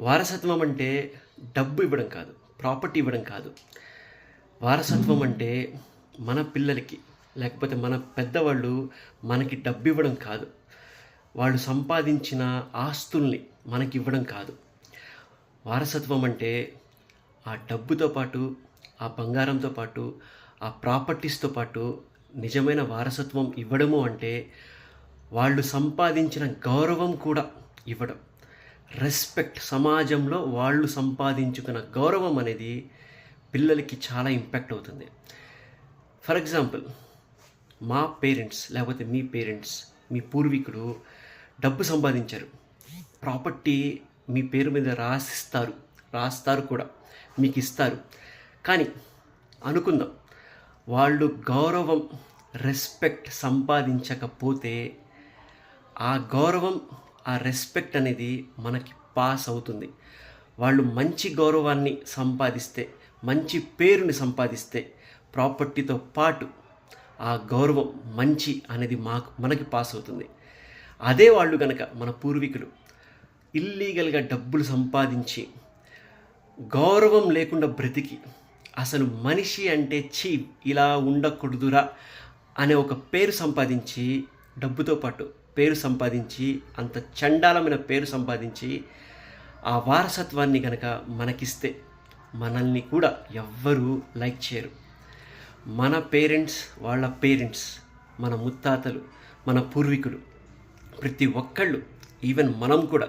వారసత్వం అంటే డబ్బు ఇవ్వడం కాదు, ప్రాపర్టీ ఇవ్వడం కాదు. వారసత్వం అంటే మన పిల్లలకి, లేకపోతే మన పెద్దవాళ్ళు మనకి డబ్బు ఇవ్వడం కాదు. వాళ్ళు సంపాదించిన ఆస్తుల్ని మనకి ఇవ్వడం కాదు. వారసత్వం అంటే ఆ డబ్బుతో పాటు, ఆ బంగారంతో పాటు, ఆ ప్రాపర్టీస్తో పాటు నిజమైన వారసత్వం ఇవ్వడము అంటే వాళ్ళు సంపాదించిన గౌరవం కూడా ఇవ్వడం. రెస్పెక్ట్, సమాజంలో వాళ్ళు సంపాదించుకున్న గౌరవం అనేది పిల్లలకి చాలా ఇంపాక్ట్ అవుతుంది. ఫర్ ఎగ్జాంపుల్, మా పేరెంట్స్ లేకపోతే మీ పేరెంట్స్, మీ పూర్వీకుడు డబ్బు సంపాదించారు, ప్రాపర్టీ మీ పేరు మీద రాస్తారు కూడా, మీకు ఇస్తారు. కానీ అనుకుందాం, వాళ్ళు గౌరవం, రెస్పెక్ట్ సంపాదించకపోతే ఆ గౌరవం, ఆ రెస్పెక్ట్ అనేది మనకి పాస్ అవుతుంది. వాళ్ళు మంచి గౌరవాన్ని సంపాదిస్తే, మంచి పేరుని సంపాదిస్తే, ప్రాపర్టీతో పాటు ఆ గౌరవం, మంచి అనేది మనకి పాస్ అవుతుంది. అదే వాళ్ళు కనుక, మన పూర్వీకులు ఇల్లీగల్గా డబ్బులు సంపాదించి గౌరవం లేకుండా బ్రతికి, అసలు మనిషి అంటే ఇలా ఉండకూడదురా అనే ఒక పేరు సంపాదించి, డబ్బుతో పాటు పేరు సంపాదించి, అంత చండాలమైన పేరు సంపాదించి ఆ వారసత్వాన్ని కనుక మనకిస్తే మనల్ని కూడా ఎవ్వరూ లైక్ చేయరు. మన పేరెంట్స్, వాళ్ళ పేరెంట్స్, మన ముత్తాతలు, మన పూర్వీకులు, ప్రతి ఒక్కళ్ళు, ఈవెన్ మనం కూడా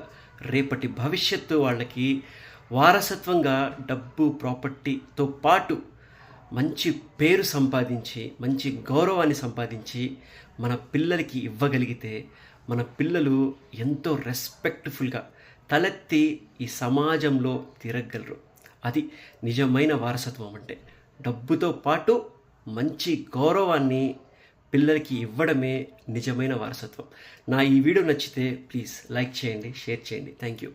రేపటి భవిష్యత్తు వాళ్ళకి వారసత్వంగా డబ్బు, ప్రాపర్టీతో పాటు మంచి పేరు సంపాదించి, మంచి గౌరవాన్ని సంపాదించి మన పిల్లలకి ఇవ్వగలిగితే మన పిల్లలు ఎంతో రెస్పెక్ట్ఫుల్గా తలెత్తి ఈ సమాజంలో తిరగలరు. అది నిజమైన వారసత్వం అంటే. డబ్బుతో పాటు మంచి గౌరవాన్ని పిల్లలకి ఇవ్వడమే నిజమైన వారసత్వం. నా ఈ వీడియో నచ్చితే ప్లీజ్ లైక్ చేయండి, షేర్ చేయండి. Thank you.